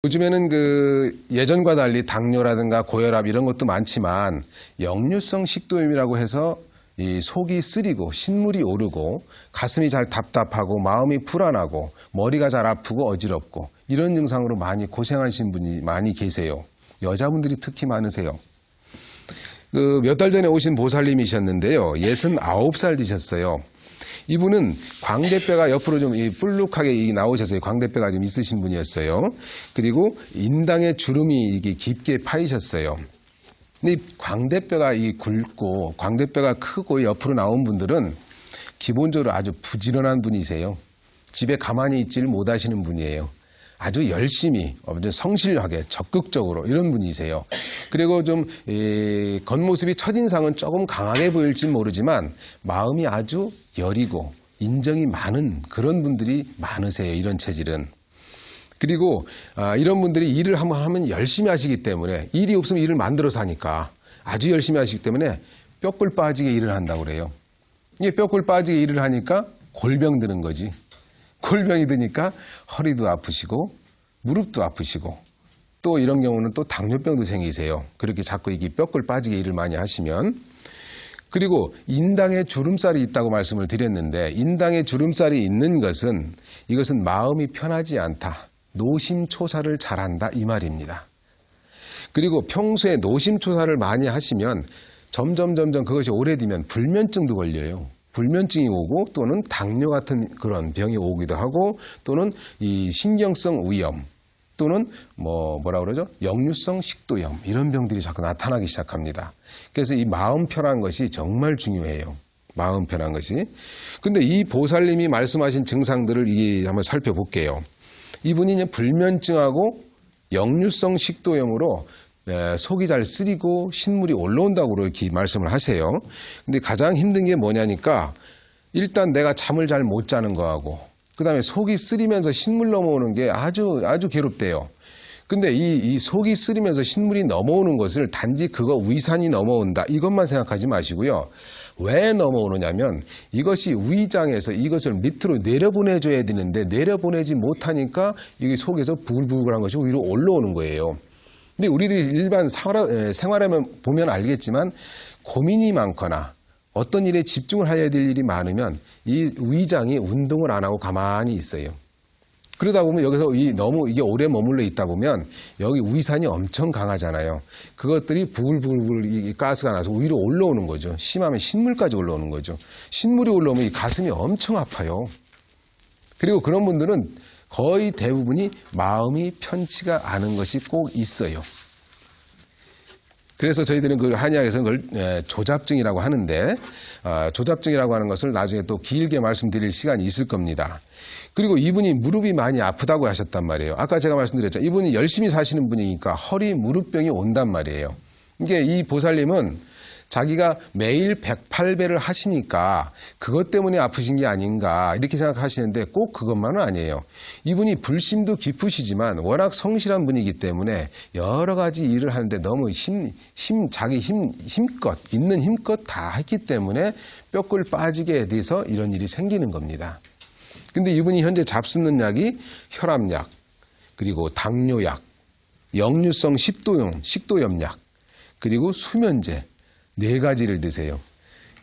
요즘에는 예전과 달리 당뇨라든가 고혈압 이런 것도 많지만 역류성 식도염이라고 해서 이 속이 쓰리고 신물이 오르고 가슴이 잘 답답하고 마음이 불안하고 머리가 잘 아프고 어지럽고 이런 증상으로 많이 고생하신 분이 많이 계세요. 여자분들이 특히 많으세요. 몇 달 전에 오신 보살님이셨는데요. 69살 되셨어요. 이분은 광대뼈가 옆으로 좀 뿔룩하게 나오셔서요. 광대뼈가 좀 있으신 분이었어요. 그리고 인당의 주름이 깊게 파이셨어요. 근데 이 광대뼈가 굵고 광대뼈가 크고 옆으로 나온 분들은 기본적으로 아주 부지런한 분이세요. 집에 가만히 있지를 못하시는 분이에요. 아주 열심히, 성실하게, 적극적으로 이런 분이세요. 그리고 좀 겉모습이 첫인상은 조금 강하게 보일지 모르지만 마음이 아주 여리고 인정이 많은 그런 분들이 많으세요. 이런 체질은. 그리고 이런 분들이 일을 한번 하면 열심히 하시기 때문에 일이 없으면 일을 만들어서 하니까 아주 열심히 하시기 때문에 뼈골 빠지게 일을 한다고 그래요. 이게 뼈골 빠지게 일을 하니까 골병 드는 거지. 골병이 드니까 허리도 아프시고 무릎도 아프시고 또 이런 경우는 또 당뇨병도 생기세요. 그렇게 자꾸 이게 뼈골 빠지게 일을 많이 하시면. 그리고 인당에 주름살이 있다고 말씀을 드렸는데 인당에 주름살이 있는 것은 이것은 마음이 편하지 않다. 노심초사를 잘한다 이 말입니다. 그리고 평소에 노심초사를 많이 하시면 점점 그것이 오래되면 불면증도 걸려요. 불면증이 오고 또는 당뇨 같은 그런 병이 오기도 하고 또는 이 신경성 위염 또는 뭐라 그러죠? 역류성 식도염 이런 병들이 자꾸 나타나기 시작합니다. 그래서 이 마음 편한 것이 정말 중요해요. 마음 편한 것이. 근데 이 보살님이 말씀하신 증상들을 한번 살펴볼게요. 이분이 이제 불면증하고 역류성 식도염으로 속이 잘 쓰리고 신물이 올라온다고 이렇게 말씀을 하세요. 근데 가장 힘든 게 뭐냐니까 일단 내가 잠을 잘 못 자는 거하고 그 다음에 속이 쓰리면서 신물 넘어오는 게 아주 괴롭대요. 근데 이 속이 쓰리면서 신물이 넘어오는 것을 단지 그거 위산이 넘어온다 이것만 생각하지 마시고요. 왜 넘어오느냐면 이것이 위장에서 이것을 밑으로 내려보내줘야 되는데 내려보내지 못하니까 이게 속에서 부글부글한 것이 위로 올라오는 거예요. 근데 우리들이 일반 생활하면 보면 알겠지만 고민이 많거나 어떤 일에 집중을 해야 될 일이 많으면 이 위장이 운동을 안 하고 가만히 있어요. 그러다 보면 여기서 너무 이게 오래 머물러 있다 보면 여기 위산이 엄청 강하잖아요. 그것들이 부글부글 가스가 나서 위로 올라오는 거죠. 심하면 신물까지 올라오는 거죠. 신물이 올라오면 이 가슴이 엄청 아파요. 그리고 그런 분들은 거의 대부분이 마음이 편치가 않은 것이 꼭 있어요. 그래서 저희들은 그 한의학에서는 그걸 조잡증이라고 하는데 조잡증이라고 하는 것을 나중에 또 길게 말씀드릴 시간이 있을 겁니다. 그리고 이분이 무릎이 많이 아프다고 하셨단 말이에요. 아까 제가 말씀드렸죠. 이분이 열심히 사시는 분이니까 허리 무릎병이 온단 말이에요. 이게 이 보살님은 자기가 매일 108배를 하시니까 그것 때문에 아프신 게 아닌가 이렇게 생각하시는데 꼭 그것만은 아니에요. 이분이 불심도 깊으시지만 워낙 성실한 분이기 때문에 여러 가지 일을 하는데 너무 자기 힘껏 있는 힘껏 다 했기 때문에 뼈골 빠지게 돼서 이런 일이 생기는 겁니다. 근데 이분이 현재 잡수는 약이 혈압약, 그리고 당뇨약, 역류성 식도염약, 그리고 수면제 4가지를 드세요.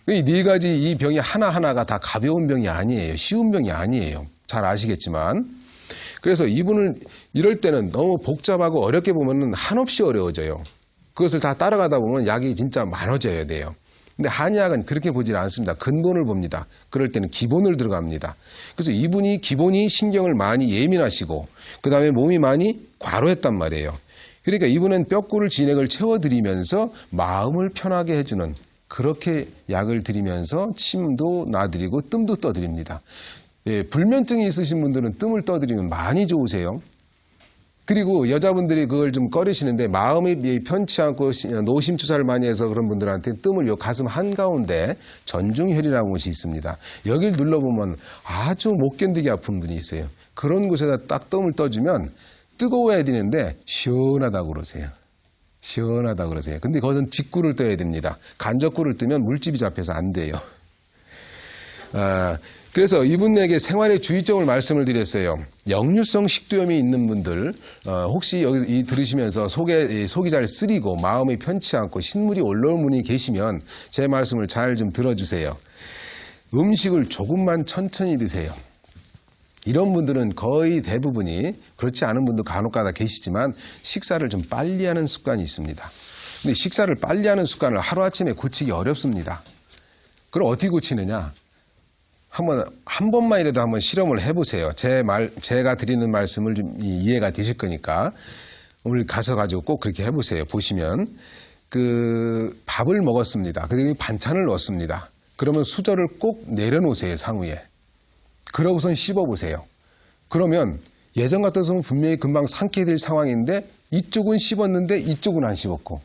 이 4가지 이 병이 하나하나가 다 가벼운 병이 아니에요. 쉬운 병이 아니에요. 잘 아시겠지만. 그래서 이분을 이럴 때는 너무 복잡하고 어렵게 보면 한없이 어려워져요. 그것을 다 따라가다 보면 약이 진짜 많아져야 돼요. 근데 한의학은 그렇게 보질 않습니다. 근본을 봅니다. 그럴 때는 기본을 들어갑니다. 그래서 이분이 기본이 신경을 많이 예민하시고 그 다음에 몸이 많이 과로했단 말이에요. 그러니까 이분은 뼈골 진액을 채워드리면서 마음을 편하게 해주는 그렇게 약을 드리면서 침도 놔드리고 뜸도 떠드립니다. 불면증이 있으신 분들은 뜸을 떠드리면 많이 좋으세요. 그리고 여자분들이 그걸 좀 꺼리시는데 마음이 편치 않고 노심초사를 많이 해서 그런 분들한테 뜸을 요 가슴 한가운데 전중혈이라는 곳이 있습니다. 여길 눌러보면 아주 못 견디게 아픈 분이 있어요. 그런 곳에다 딱 뜸을 떠주면 뜨거워야 되는데 시원하다고 그러세요. 시원하다고 그러세요. 근데 거기서는 직구를 떠야 됩니다. 간접구를 뜨면 물집이 잡혀서 안 돼요. 그래서 이분에게 생활의 주의점을 말씀을 드렸어요. 역류성 식도염이 있는 분들, 혹시 여기 들으시면서 속이 잘 쓰리고 마음이 편치 않고 신물이 올라올 분이 계시면 제 말씀을 잘 좀 들어주세요. 음식을 조금만 천천히 드세요. 이런 분들은 거의 대부분이, 그렇지 않은 분도 간혹가다 계시지만 식사를 좀 빨리 하는 습관이 있습니다. 근데 식사를 빨리 하는 습관을 하루아침에 고치기 어렵습니다. 그럼 어떻게 고치느냐? 한 번만이라도 한번 실험을 해보세요. 제가 드리는 말씀을 좀 이해가 되실 거니까 오늘 가셔가지고 꼭 그렇게 해보세요. 보시면 밥을 먹었습니다. 그리고 반찬을 넣었습니다. 그러면 수저를 꼭 내려놓으세요, 상위에. 그러고선 씹어보세요. 그러면 예전 같아서는 분명히 금방 삼키게 될 상황인데 이쪽은 씹었는데 이쪽은 안 씹었고,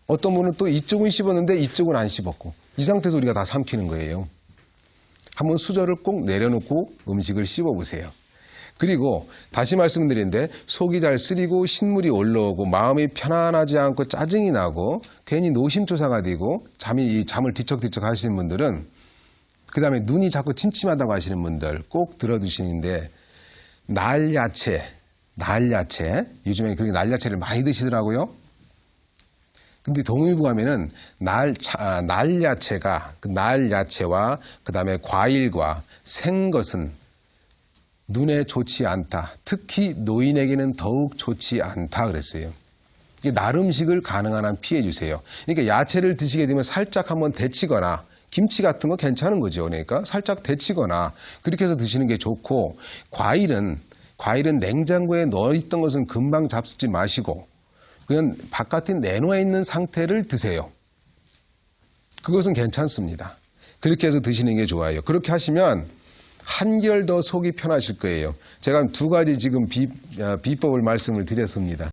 어떤 분은 또 이쪽은 씹었는데 이쪽은 안 씹었고, 이 상태에서 우리가 다 삼키는 거예요. 한번 수저를 꼭 내려놓고 음식을 씹어보세요. 그리고 다시 말씀드리는데 속이 잘 쓰리고 신물이 올라오고 마음이 편안하지 않고 짜증이 나고 괜히 노심초사가 되고 잠을 뒤척뒤척 하시는 분들은, 그 다음에 눈이 자꾸 침침하다고 하시는 분들 꼭 들어두시는데, 날야채, 요즘에 그렇게 날야채를 많이 드시더라고요. 근데 동의보 가면은 날야채가, 날야채와 그 다음에 과일과 생것은 눈에 좋지 않다. 특히 노인에게는 더욱 좋지 않다 그랬어요. 날 음식을 가능한 한 피해 주세요. 그러니까 야채를 드시게 되면 살짝 한번 데치거나, 김치 같은 거 괜찮은 거죠. 그러니까 살짝 데치거나 그렇게 해서 드시는 게 좋고, 과일은 냉장고에 넣어있던 것은 금방 잡수지 마시고 그냥 바깥에 내놓아 있는 상태를 드세요. 그것은 괜찮습니다. 그렇게 해서 드시는 게 좋아요. 그렇게 하시면 한결 더 속이 편하실 거예요. 제가 두 가지 지금 비법을 말씀을 드렸습니다.